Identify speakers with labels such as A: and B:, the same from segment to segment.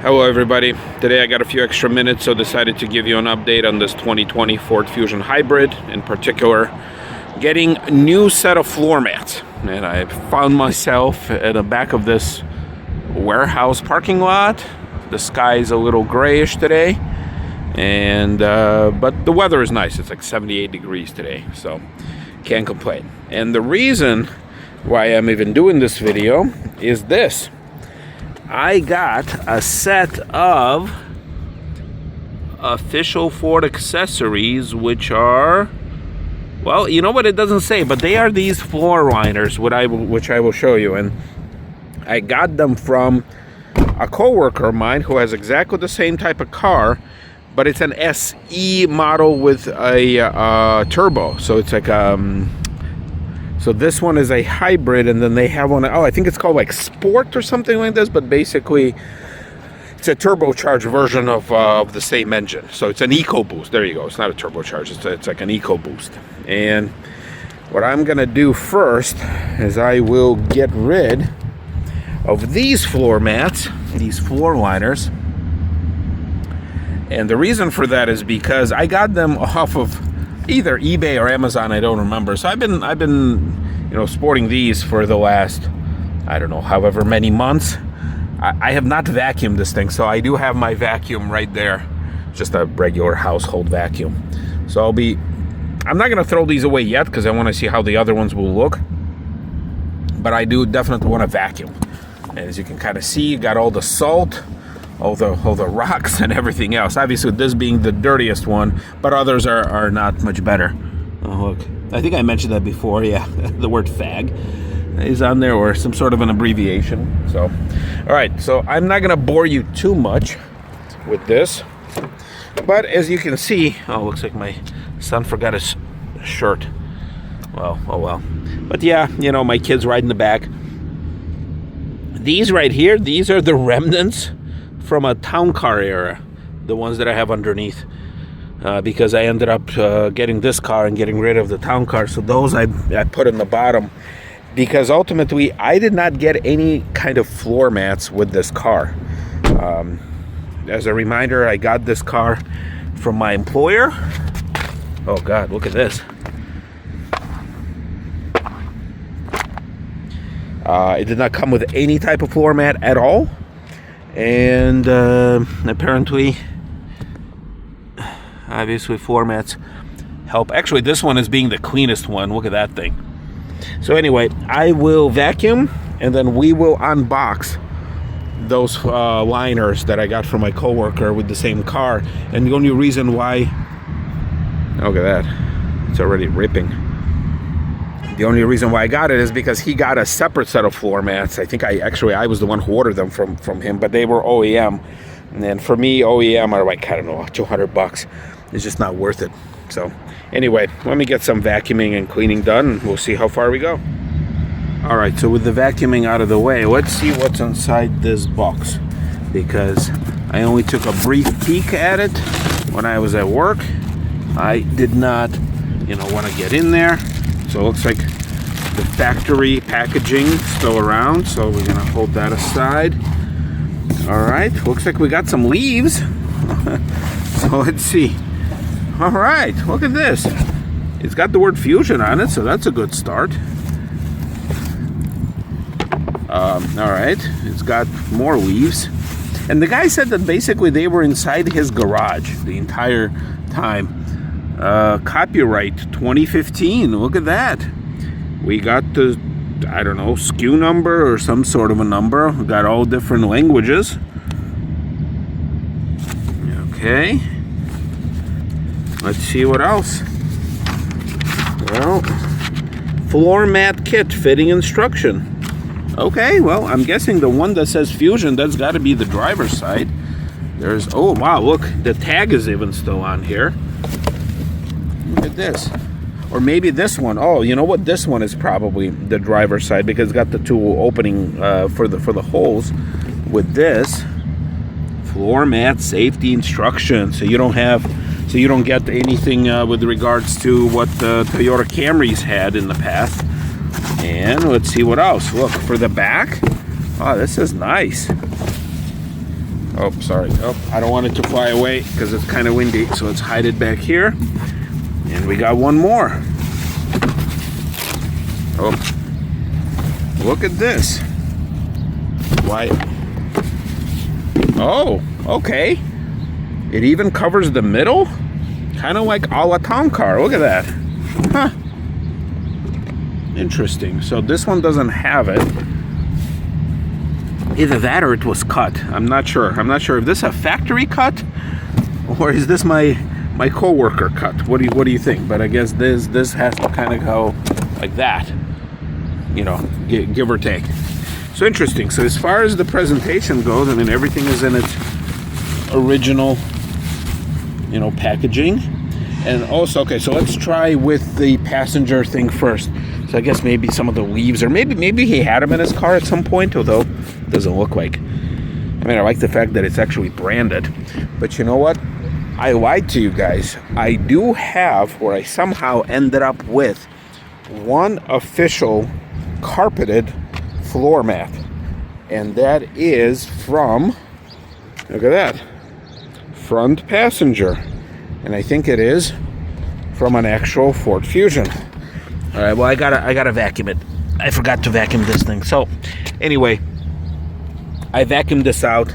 A: Hello everybody, today I got a few extra minutes, so decided to give you an update on this 2020 Ford Fusion Hybrid, in particular getting a new set of floor mats. And I found myself at the back of this warehouse parking lot. The sky's a little grayish today, and but the weather is nice. It's like 78 degrees today, so can't complain. And the reason why I'm even doing this video is this. I got a set of official Ford accessories, which are, well, you know what, it doesn't say, but they are these floor liners, which I will show you. And I got them from a coworker of mine who has exactly the same type of car, but it's an SE model with a turbo. So it's like so this one is a hybrid, and then they have one, I think it's called like Sport or something like this, but basically it's a turbocharged version of the same engine. So it's an EcoBoost. There you go. It's not a turbocharged. It's like an EcoBoost. And what I'm gonna do first is I will get rid of these floor mats, these floor liners. And the reason for that is because I got them off of either eBay or Amazon, I don't remember. So I've been sporting these for the last, I don't know, however many months. I have not vacuumed this thing, so I do have my vacuum right there, just a regular household vacuum. So I'm not gonna throw these away yet because I want to see how the other ones will look, but I do definitely want to vacuum. And as you can kind of see, you got all the salt, all the rocks and everything else. Obviously this being the dirtiest one, but others are not much better. Oh, look, I think I mentioned that before. Yeah, the word fag is on there, or some sort of an abbreviation. So all right, so I'm not gonna bore you too much with this, but as you can see, looks like my son forgot his shirt. Well, oh well. But yeah, my kids ride in the back. These right here, these are the remnants from a town car era, the ones that I have underneath, because I ended up getting this car and getting rid of the town car. So those I put in the bottom, because ultimately I did not get any kind of floor mats with this car. As a reminder, I got this car from my employer. Oh God, look at this. It did not come with any type of floor mat at all. And apparently, obviously, floor mats help. Actually, this one is being the cleanest one. Look at that thing. So anyway, I will vacuum, and then we will unbox those liners that I got from my coworker with the same car. And the only reason why, look at that, it's already ripping. The only reason why I got it is because he got a separate set of floor mats. I think I was the one who ordered them from him, but they were OEM. And for me, OEM are like, I don't know, $200. It's just not worth it. So anyway, let me get some vacuuming and cleaning done, and we'll see how far we go. All right, so with the vacuuming out of the way, let's see what's inside this box, because I only took a brief peek at it when I was at work. I did not, want to get in there. So it looks like the factory packaging is still around, so we're gonna hold that aside. All right, looks like we got some leaves. So let's see. All right, look at this. It's got the word Fusion on it, so that's a good start. All right, it's got more leaves. And the guy said that basically they were inside his garage the entire time. Copyright 2015. Look at that. We got the, I don't know, SKU number or some sort of a number. We got all different languages. Okay. Let's see what else. Well, floor mat kit fitting instruction. Okay, well, I'm guessing the one that says Fusion, that's got to be the driver's side. There's, oh wow, look, the tag is even still on here. Look at this. Or maybe this one. Oh, you know what? This one is probably the driver's side, because it's got the two opening for the holes. With this floor mat safety instruction, so you don't get anything with regards to what the Toyota Camrys had in the past. And let's see what else. Look, for the back. Oh, this is nice. Oh, sorry. Oh, I don't want it to fly away because it's kind of windy. So let's hide it back here. And we got one more. Oh, look at this. Why? Oh, okay. It even covers the middle? Kind of like a la town car. Look at that. Huh. Interesting. So this one doesn't have it. Either that or it was cut. I'm not sure. I'm not sure if this is a factory cut or is this my coworker cut. What do you think? But I guess this has to kind of go like that. You know, give or take. So interesting. So as far as the presentation goes, I mean, everything is in its original, you know, packaging. And also, okay, so let's try with the passenger thing first. So I guess maybe some of the leaves, or maybe he had them in his car at some point, although it doesn't look like. I mean, I like the fact that it's actually branded. But you know what? I lied to you guys. I do have, or I somehow ended up with, one official carpeted floor mat. And that is from, look at that, front passenger. And I think it is from an actual Ford Fusion. All right, well, I gotta vacuum it. I forgot to vacuum this thing. So anyway, I vacuumed this out.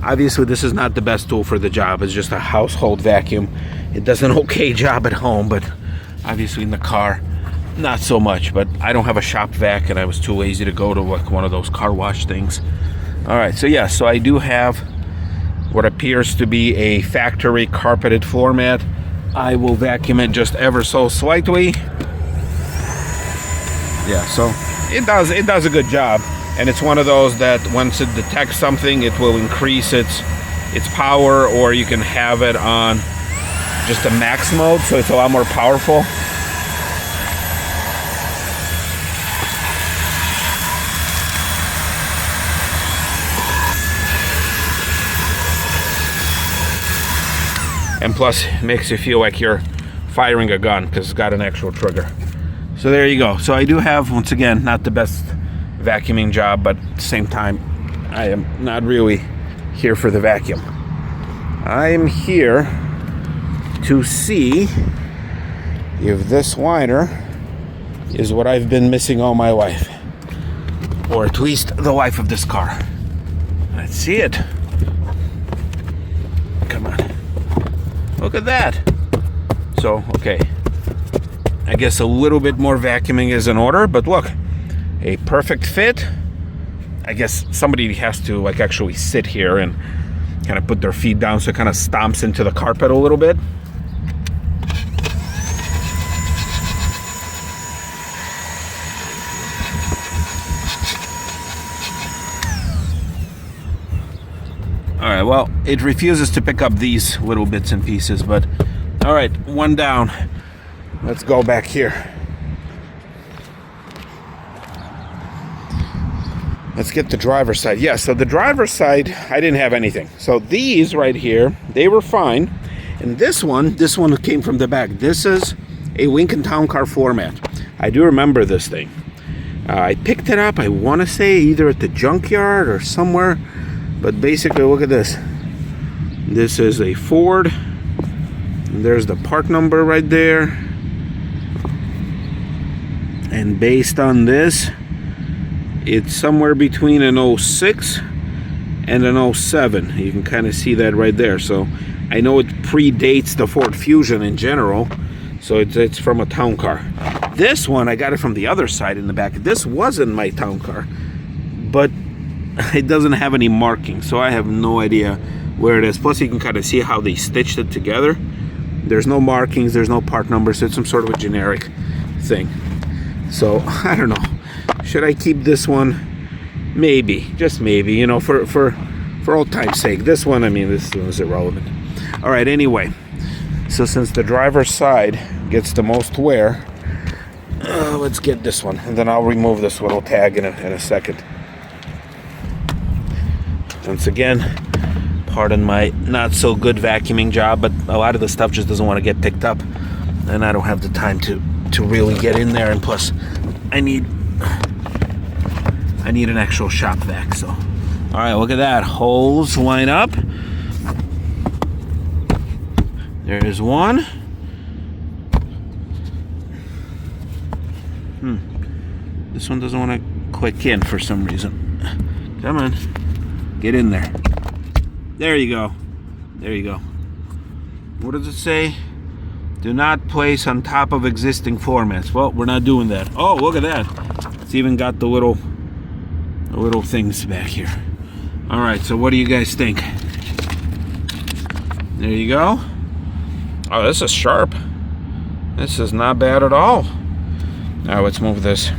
A: Obviously, this is not the best tool for the job. It's just a household vacuum. It does an okay job at home, but obviously in the car, not so much. But I don't have a shop vac, and I was too lazy to go to like one of those car wash things. All right, so yeah, so I do have what appears to be a factory carpeted floor mat. I will vacuum it just ever so slightly. Yeah, so it does a good job, and it's one of those that once it detects something, it will increase its power, or you can have it on just a max mode, so it's a lot more powerful. And plus, it makes you feel like you're firing a gun because it's got an actual trigger. So there you go. So I do have, once again, not the best vacuuming job, but at the same time, I am not really here for the vacuum. I am here to see if this liner is what I've been missing all my life. Or at least the life of this car. Let's see it. Come on. Look at that. So, okay. I guess a little bit more vacuuming is in order, but look, a perfect fit. I guess somebody has to like actually sit here and kind of put their feet down so it kind of stomps into the carpet a little bit. All right, well, it refuses to pick up these little bits and pieces, but all right, one down. Let's go back here. Let's get the driver's side. Yeah, so the driver's side, I didn't have anything. So these right here, they were fine. And this one came from the back. This is a Lincoln Town Car floor mat. I do remember this thing. I picked it up, I want to say, either at the junkyard or somewhere. But basically, look at this. This is a Ford. And there's the part number right there. And based on this, it's somewhere between an 06 and an 07. You can kind of see that right there. So I know it predates the Ford Fusion in general. So it's from a town car. This one, I got it from the other side in the back. This wasn't my town car, but it doesn't have any markings, so I have no idea where it is. Plus, you can kind of see how they stitched it together. There's no markings, there's no part numbers, so it's some sort of a generic thing. So, I don't know. Should I keep this one? Maybe, just maybe, you know, for old time's sake. This one, I mean, this one is irrelevant. All right, anyway. So, since the driver's side gets the most wear, let's get this one. And then I'll remove this little tag in a second. Once again, pardon my not so good vacuuming job, but a lot of the stuff just doesn't want to get picked up, and I don't have the time to really get in there. And plus, I need an actual shop vac. So All right, look at that. Holes line up. There's one. This one doesn't want to click in for some reason. Come on. Get in there. There you go. There you go. What does it say? Do not place on top of existing floor mats. Well, we're not doing that. Oh, look at that. It's even got the little things back here. All right, so what do you guys think? There you go. Oh, this is sharp. This is not bad at all. Now let's move this.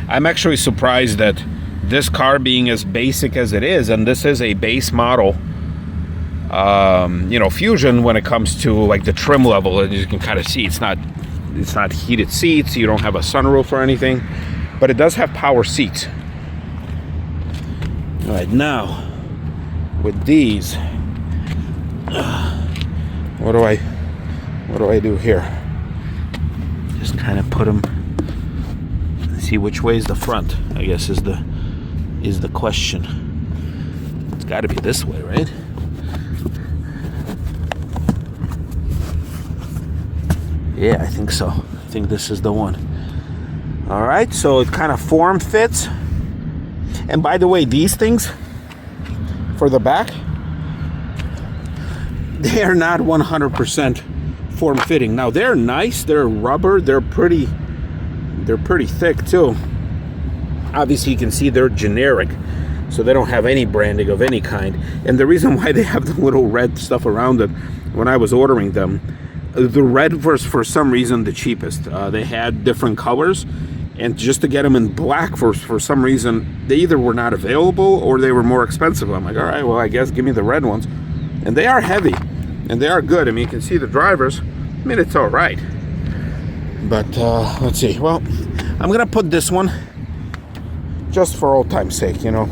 A: I'm actually surprised that this car being as basic as it is, and this is a base model, you know, Fusion when it comes to like the trim level, and you can kind of see it's not heated seats. You don't have a sunroof or anything, but it does have power seats. All right, now with these, what do I do here? Just kind of put them. See which way is the front, I guess is the question. It's got to be this way, right? Yeah, I think so. I think this is the one. All right, so it kind of form fits. And by the way, these things for the back, they are not 100% form fitting. Now they're nice. They're rubber. They're pretty thick too. Obviously you can see they're generic, so they don't have any branding of any kind. And the reason why they have the little red stuff around it, when I was ordering them, the red was for some reason the cheapest. They had different colors, and just to get them in black for some reason, they either were not available or they were more expensive. I'm like, all right, well, I guess give me the red ones. And they are heavy and they are good. I mean, you can see the drivers. I mean, it's all right. But let's see. Well, I'm gonna put this one just for old time's sake, you know,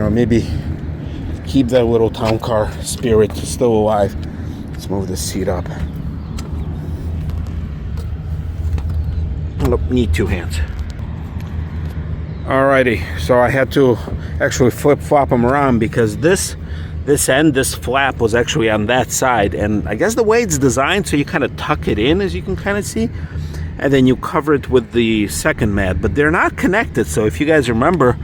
A: maybe keep that little town car spirit still alive. Let's move this seat up. Nope, need two hands. Alrighty, so I had to actually flip-flop them around because this flap was actually on that side, and I guess the way it's designed, so you kind of tuck it in, as you can kind of see, and then you cover it with the second mat, but they're not connected. So if you guys remember,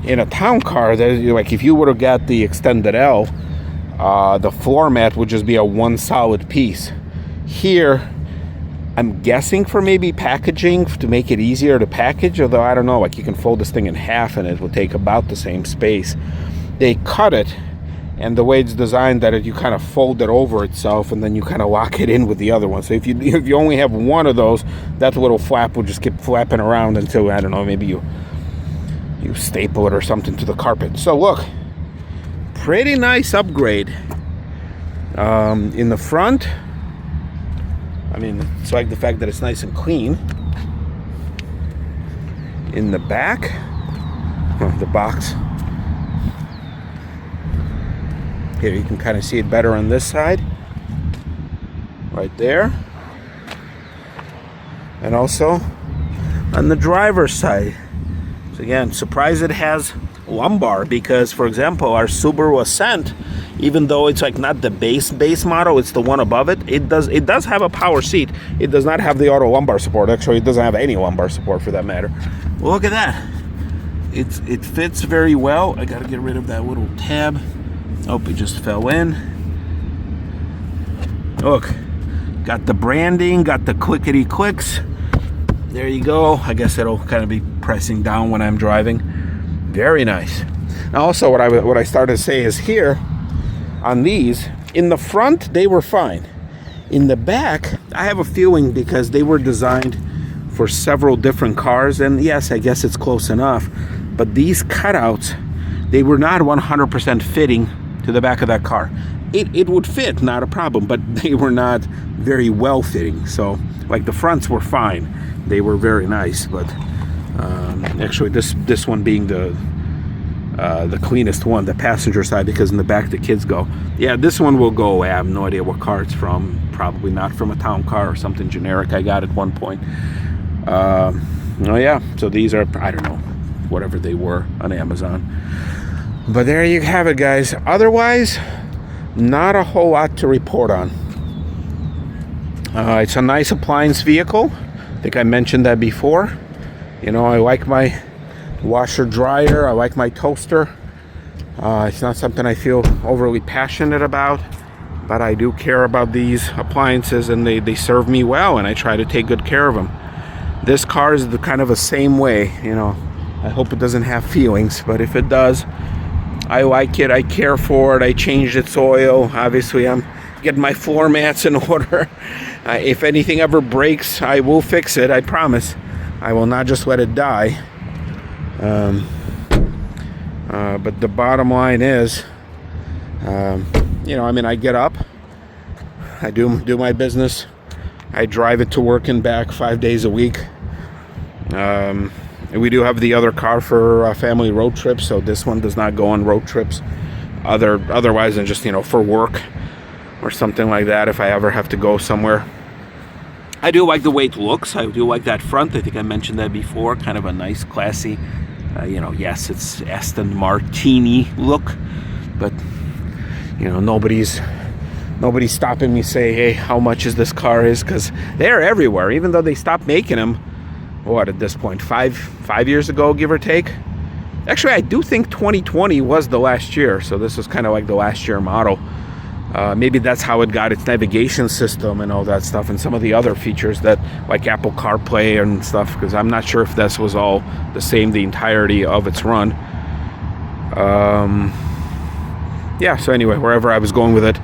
A: in a town car, like if you would have got the extended L, the floor mat would just be a one solid piece. Here, I'm guessing for maybe packaging, to make it easier to package, although I don't know, like you can fold this thing in half and it will take about the same space. They cut it, and the way it's designed that you kind of fold it over itself and then you kind of lock it in with the other one. So if you only have one of those, that little flap will just keep flapping around until, I don't know, maybe you staple it or something to the carpet. So look, pretty nice upgrade. In the front, I mean, it's like the fact that it's nice and clean. In the back, the box. Here, you can kind of see it better on this side. Right there. And also on the driver's side. So again, surprised it has lumbar, because, for example, our Subaru Ascent, even though it's like not the base model, it's the one above it. It does have a power seat. It does not have the auto lumbar support. Actually, it doesn't have any lumbar support for that matter. Well, look at that. It fits very well. I got to get rid of that little tab. Oh, it just fell in. Look, got the branding, got the clickety clicks. There you go. I guess it'll kind of be pressing down when I'm driving. Very nice. Now also what I started to say is here on these, in the front they were fine. In the back, I have a feeling because they were designed for several different cars, and yes, I guess it's close enough, but these cutouts, they were not 100% fitting to the back of that car. It would fit, not a problem, but they were not very well fitting. So like the fronts were fine, they were very nice, but actually this one being the cleanest one, the passenger side, because in the back the kids go. Yeah, this one will go away. I have no idea what car it's from. Probably not from a town car or something generic I got at one point. Oh yeah, so these are, I don't know, whatever they were on Amazon. But there you have it, guys. Otherwise, not a whole lot to report on. It's a nice appliance vehicle. I think I mentioned that before. You know, I like my washer dryer. I like my toaster. It's not something I feel overly passionate about, but I do care about these appliances, and they serve me well, and I try to take good care of them. This car is the kind of the same way, you know. I hope it doesn't have feelings, but if it does, I like it. I care for it. I changed its oil. Obviously, I'm getting my floor mats in order. If anything ever breaks, I will fix it. I promise. I will not just let it die. But the bottom line is, you know, I mean, I get up, I do my business, I drive it to work and back 5 days a week. We do have the other car for family road trips, so this one does not go on road trips otherwise than just, you know, for work or something like that if I ever have to go somewhere. I do like the way it looks. I do like that front. I think I mentioned that before. Kind of a nice, classy, you know, yes, it's Aston Martini look, but, you know, nobody's stopping me say, hey, how much is this car is, because they're everywhere, even though they stopped making them, what, at this point, five years ago, give or take. Actually, I do think 2020 was the last year, so this was kind of like the last year model. Maybe that's how it got its navigation system and all that stuff, and some of the other features that, like Apple CarPlay and stuff, because I'm not sure if this was all the same the entirety of its run. Yeah, so anyway, wherever I was going with it,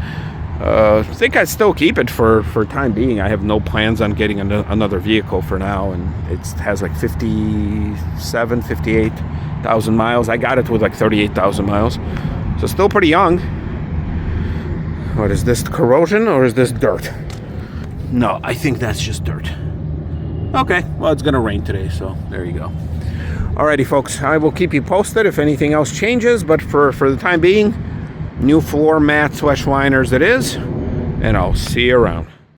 A: I think I'd still keep it for time being. I have no plans on getting another vehicle for now, and it has like 58,000 miles. I got it with like 38,000 miles, so still pretty young. What is this, corrosion or is this dirt? No, I think that's just dirt. Okay, well, it's gonna rain today, so there you go. Alrighty, folks, I will keep you posted if anything else changes, but for the time being, new floor mat / liners it is, and I'll see you around.